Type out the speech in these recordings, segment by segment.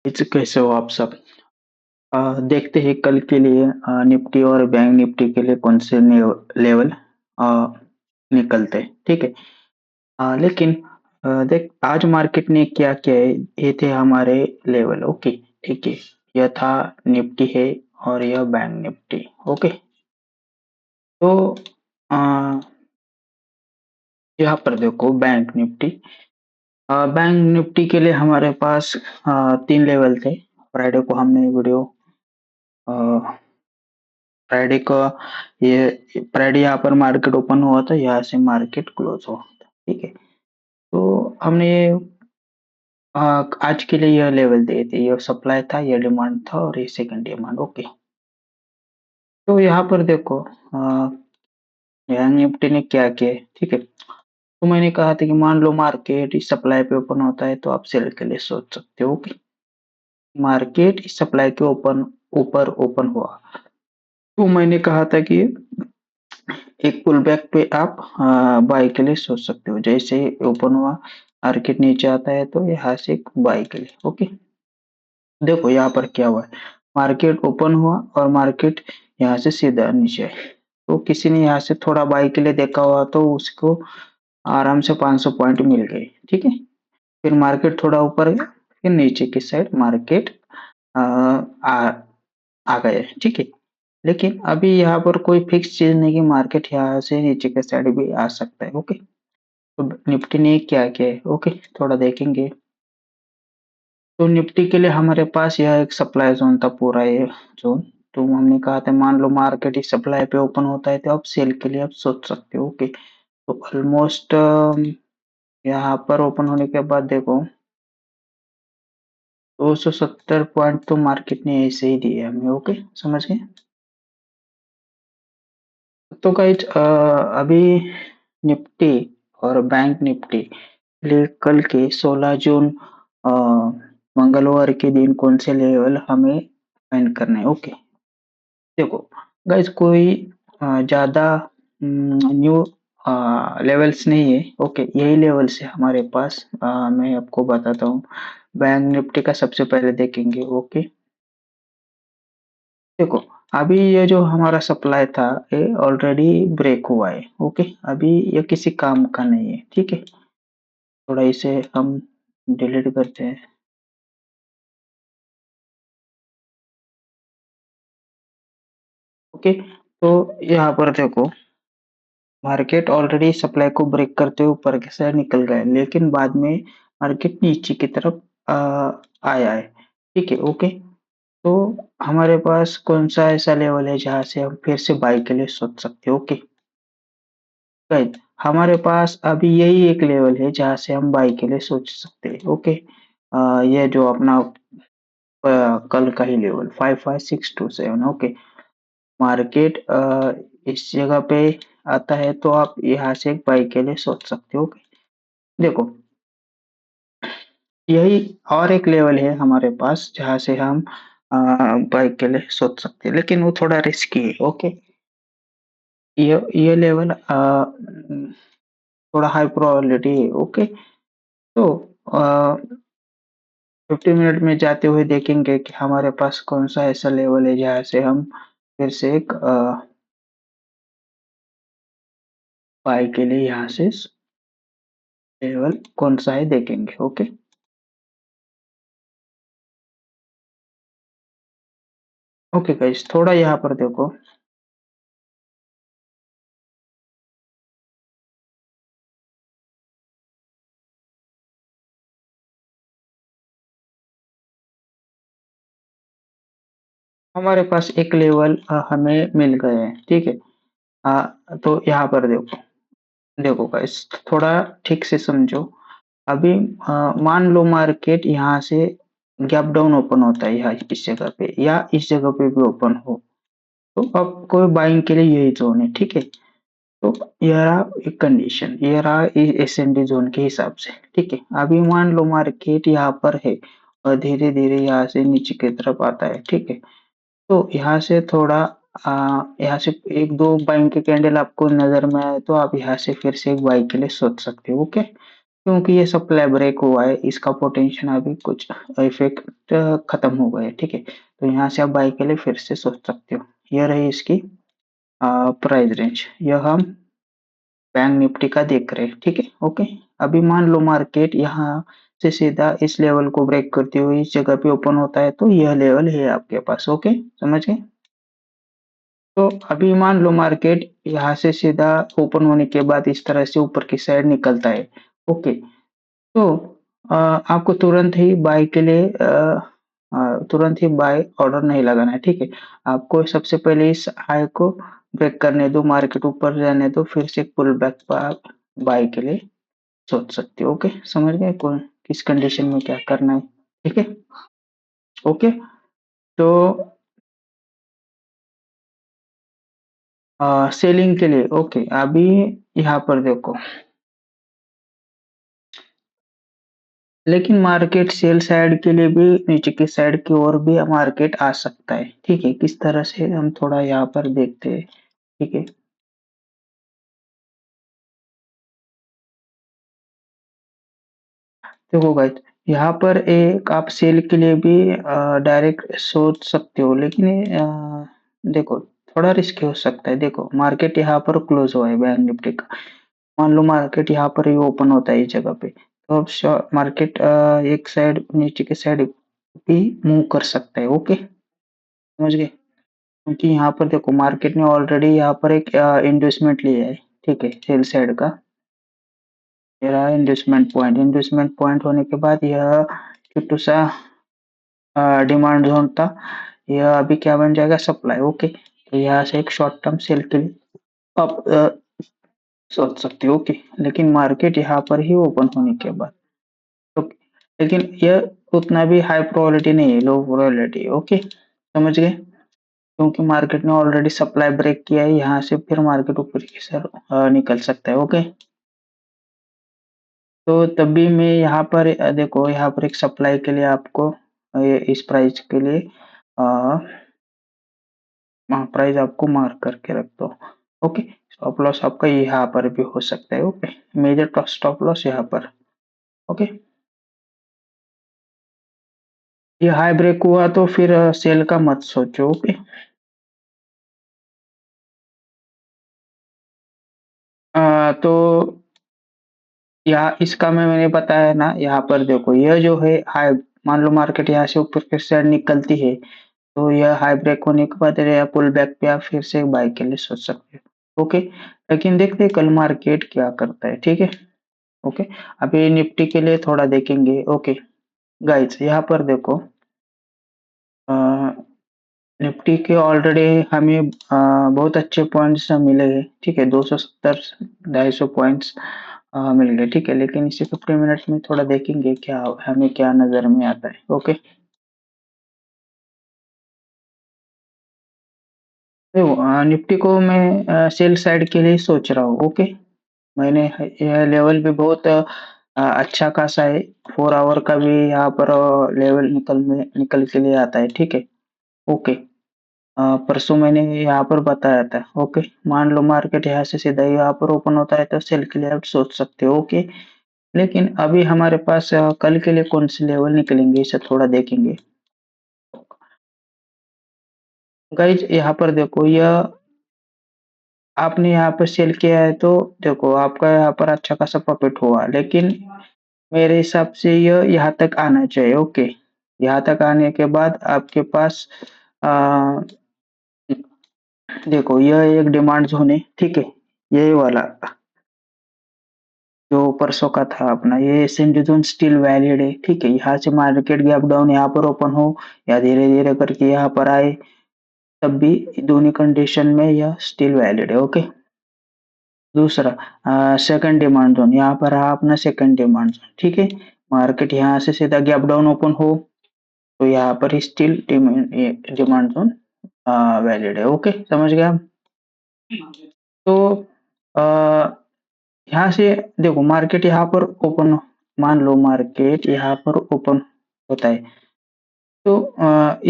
कैसे हो आप सब? देखते हैं कल के लिए निफ्टी और बैंक निफ्टी के लिए कौन से लेवल अ, निकलते हैं, ठीक है। लेकिन देख आज मार्केट ने क्या किया है, ये थे हमारे लेवल। ओके, ठीक है। यह था निफ्टी है और यह बैंक निफ्टी। ओके, तो अ, यहाँ पर देखो बैंक निफ्टी। बैंक निफ्टी के लिए हमारे पास 3 लेवल थे। फ्राइडे को हमने वीडियो फ्राइडे का ये फ्राइडे यहाँ पर मार्केट ओपन हुआ था, यहाँ से मार्केट क्लोज हुआ था, ठीक है। तो हमने ये आज के लिए यह लेवल दिए थे, ये सप्लाई था, ये डिमांड था और ये सेकंड डिमांड। ओके, तो यहाँ पर देखो यहाँ निफ्टी ने क्या किया है, ठीक है। तो मैंने कहा था कि मान लो मार्केट इस सप्लाई पे ओपन होता है तो आप सेल के लिए सोच सकते हो। ओके, मार्केट इस सप्लाई के ऊपर ओपन हुआ तो मैंने कहा था कि एक पुल बैक पे आप बाय के लिए सोच सकते हो। जैसे ही ओपन हुआ, मार्केट नीचे आता है तो यहाँ से एक बाय के लिए। ओके, देखो यहाँ पर क्या हुआ है, मार्केट ओपन हुआ और मार्केट यहाँ से सीधा नीचे आए। तो किसी ने यहाँ से थोड़ा बाय के लिए देखा हुआ तो उसको आराम से 500 पॉइंट मिल गए, ठीक है। फिर मार्केट थोड़ा ऊपर गया, फिर नीचे की साइड मार्केट आ आ गए, ठीक है। लेकिन अभी यहाँ पर कोई फिक्स चीज नहीं कि मार्केट यहाँ से नीचे के साइड भी आ सकता है। ओके, तो निफ्टी ने क्या किया है, ओके, थोड़ा देखेंगे। तो निफ्टी के लिए हमारे पास यह एक सप्लाई जोन था, पूरा ये जोन। तो हमने कहा था मान लो मार्केट इस सप्लाई पे ओपन होता है तो आप सेल के लिए आप सोच सकते हो। ओके, तो ऑलमोस्ट यहाँ पर ओपन होने के बाद देखो 270 पॉइंट तो मार्केट ने ऐसे ही दिए हमें। ओके, समझ गए। तो गाइज अभी निफ्टी और बैंक निफ्टी लिए कल के 16 जून अ, मंगलवार के दिन कौन से लेवल हमें फाइंड करने हैं। ओके, देखो गाइज कोई ज्यादा न्यू लेवल्स नहीं है। ओके, यही लेवल्स है हमारे पास। मैं आपको बताता हूँ। बैंक निफ्टी का सबसे पहले देखेंगे। ओके, देखो अभी ये जो हमारा सप्लाई था ये ऑलरेडी ब्रेक हुआ है। ओके, अभी ये किसी काम का नहीं है, ठीक है। थोड़ा इसे हम डिलीट करते हैं। ओके, तो यहाँ पर देखो मार्केट ऑलरेडी सप्लाई को ब्रेक करते हुए ऊपर के साइड निकल गए, लेकिन बाद में मार्केट नीचे की तरफ आ, आया है, ठीक है। ओके, तो हमारे पास कौन सा ऐसा लेवल है जहां से हम फिर से बाई के लिए सोच सकते हैं। ओके गाइस, हमारे पास अभी यही एक लेवल है जहां से हम बाई के लिए सोच सकते हैं। ओके, ये जो अपना कल का ही लेवल 55627। ओके, मार्केट इस जगह पे आता है तो आप यहाँ से एक बाई के लिए सोच सकते हो। ओके, देखो यही और एक लेवल है हमारे पास जहाँ से हम बाई के लिए सोच सकते हैं, लेकिन वो थोड़ा रिस्की है। ओके, ये लेवल थोड़ा हाई प्रोबेबिलिटी है। ओके, तो 50 मिनट में जाते हुए देखेंगे कि हमारे पास कौन सा ऐसा लेवल है जहाँ से हम फिर से एक बाई के लिए यहाँ से लेवल कौन सा है देखेंगे। ओके, ओके गाइस, थोड़ा यहाँ पर देखो। हमारे पास एक लेवल हमें मिल गए हैं, ठीक है। तो यहाँ पर देखो, देखो गाइस थोड़ा ठीक से समझो। अभी मान लो मार्केट यहाँ से गैप डाउन ओपन होता है, यहाँ इस जगह पे या इस जगह पे भी ओपन हो तो अब कोई बाइंग के लिए यही जोन है, ठीक है। तो ये रहा एक कंडीशन, ये रहा एस एन डी जोन के हिसाब से, ठीक है। अभी मान लो मार्केट यहाँ पर है और धीरे धीरे यहाँ से नीचे की तरफ आता है, ठीक है। तो यहाँ से थोड़ा यहाँ से एक दो बाइंग के कैंडल आपको नजर में आए तो आप यहाँ से फिर से एक बाई के लिए सोच सकते हो। ओके, क्योंकि ये सप्लाई ब्रेक हुआ है, इसका पोटेंशियल अभी कुछ इफेक्ट खत्म हो गए, ठीक है। तो यहाँ से आप बाई के लिए फिर से सोच सकते हो। यह रही इसकी प्राइस रेंज, यह हम बैंक निफ्टी का देख रहे हैं, ठीक है। ओके, अभी मान लो मार्केट यहाँ से सीधा इस लेवल को ब्रेक करते हुए इस जगह पे ओपन होता है, तो यह लेवल है आपके पास। ओके, समझ गए। तो अभी मान लो मार्केट यहाँ से सीधा ओपन होने के बाद इस तरह से ऊपर की साइड निकलता है। ओके, तो आपको तुरंत ही बाय के लिए तुरंत ही बाय ऑर्डर नहीं लगाना है, ठीक है। आपको सबसे पहले इस हाई को ब्रेक करने दो, मार्केट ऊपर जाने दो, फिर से पुल बैक पर आप बाय के लिए सोच सकते हो। ओके, समझ गए कौन किस कंडीशन में क्या करना है, ठीक है। ओके, तो सेलिंग के लिए ओके, अभी यहाँ पर देखो, लेकिन मार्केट सेल साइड के लिए भी नीचे की साइड की ओर भी मार्केट आ सकता है, ठीक है। किस तरह से हम थोड़ा यहाँ पर देखते हैं, ठीक है। देखो गाइस, यहाँ पर एक आप सेल के लिए भी डायरेक्ट सोच सकते हो, लेकिन देखो थोड़ा रिस्क हो सकता है। देखो मार्केट यहाँ पर क्लोज हुआ है बैंक निफ्टी का, मान लो मार्केट यहाँ पर ही ओपन होता है इस जगह पे, तो अब मार्केट एक साइड नीचे की साइड भी मूव कर सकता है। ओके, समझ गए। क्योंकि यहाँ पर देखो मार्केट ने ऑलरेडी यहाँ पर एक इन्वेस्टमेंट लिया है, ठीक है, सेल साइड का। मेरा इन्वेस्टमेंट पॉइंट होने के बाद यह छोटू सा डिमांड जोन था, यह अभी क्या बन जाएगा, सप्लाई। ओके, तो यहाँ से एक शॉर्ट टर्म सेल के लिए आप सोच सकते हो। ओके, लेकिन मार्केट यहाँ पर ही ओपन होने के बाद, ओके, लेकिन यह उतना भी हाई प्रोबेबिलिटी नहीं है, लो प्रोबेबिलिटी। ओके, समझ गए। क्योंकि मार्केट ने ऑलरेडी सप्लाई ब्रेक किया है, यहाँ से फिर मार्केट ऊपर की सर निकल सकता है। ओके, तो तभी मैं यहाँ पर देखो यहाँ पर एक सप्लाई के लिए आपको इस प्राइस के लिए प्राइस आपको मार्क करके रख दो। ओके, स्टॉप लॉस आपका यहाँ पर भी हो सकता है। ओके, मेजर स्टॉप लॉस यहाँ पर। ओके, ये हाई ब्रेक हुआ तो फिर सेल का मत सोचो। ओके, तो यहाँ इसका मैंने बताया ना, यहाँ पर देखो यह जो है हाई, मान लो मार्केट यहाँ से ऊपर की साइड निकलती है, तो यह हाई ब्रेक होने के बाद या पुल बैक पे आप फिर से बाय के लिए सोच सकते हो। ओके, लेकिन देखते हैं कल मार्केट क्या करता है, ठीक है। ओके, अभी निफ्टी के लिए थोड़ा देखेंगे। ओके गाइस, यहाँ पर देखो निफ्टी के ऑलरेडी हमें बहुत अच्छे पॉइंट्स मिले हैं, ठीक है। 270 250 पॉइंट्स मिल गए, ठीक है। लेकिन इसी 15 मिनट्स में थोड़ा देखेंगे क्या हमें क्या नजर में आता है। ओके, देखो निफ्टी को मैं सेल साइड के लिए सोच रहा हूँ। ओके, मैंने यह लेवल भी बहुत अच्छा खासा है, 4 आवर का भी यहाँ पर लेवल निकल के लिए आता है, ठीक है। ओके, परसों मैंने यहाँ पर बताया था। ओके, मान लो मार्केट यहाँ से सीधा यहाँ पर ओपन होता है तो सेल के लिए आप सोच सकते हो। ओके, लेकिन अभी हमारे पास कल के लिए कौन से लेवल निकलेंगे इसे थोड़ा देखेंगे। गाइज यहाँ पर देखो, यह आपने यहाँ पर सेल किया है तो देखो आपका यहाँ पर अच्छा खासा प्रॉफिट हुआ, लेकिन मेरे हिसाब से यह यहाँ तक आना चाहिए। ओके, यहाँ तक आने के बाद आपके पास आ, देखो यह एक डिमांड जोन है, ठीक है। यही वाला जो परसों का था अपना, ये सेंटर जोन स्टिल वैलिड है, ठीक है। यहाँ से मार्केट गैप डाउन यहाँ पर ओपन हो या धीरे धीरे करके यहाँ पर आए, तब भी दोनों कंडीशन में यह स्टिल वैलिड है। ओके, दूसरा सेकंड डिमांड जोन, यहाँ पर रहा अपना सेकंड डिमांड जोन, ठीक है। मार्केट यहाँ से सीधा गैप डाउन ओपन हो तो यहाँ पर स्टिल डिमांड जोन वैलिड है। ओके, समझ गए आप। तो आ, यहाँ से देखो मार्केट यहाँ पर ओपन, मान लो मार्केट यहाँ पर ओपन होता है, तो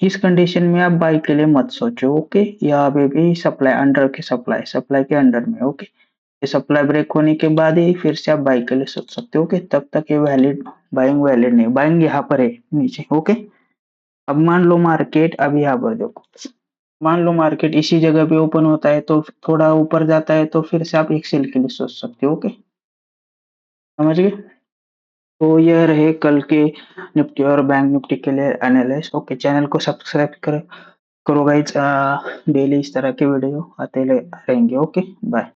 इस कंडीशन में आप बाई के लिए मत सोचो। ओके, यहाँ पे भी सप्लाई अंडर के सप्लाई सप्लाई के अंडर में। ओके, ये सप्लाई ब्रेक होने के बाद ही फिर से आप बाई के लिए सोच सकते हो। ओके, तब तक ये वैलिड बाइंग वैलिड नहीं, बाइंग यहाँ पर है नीचे। ओके, अब मान लो मार्केट अभी यहाँ पर देखो, मान लो मार्केट इसी जगह पे ओपन होता है तो थोड़ा ऊपर जाता है तो फिर से आप एक सेल के लिए सोच सकते हो। ओके, समझ गए? तो यह रहे कल के निफ्टी और बैंक निफ्टी के लिए एनालिसिस। ओके, चैनल को सब्सक्राइब करो गाइज, डेली इस तरह के वीडियो आते रहेंगे। Okay, bye.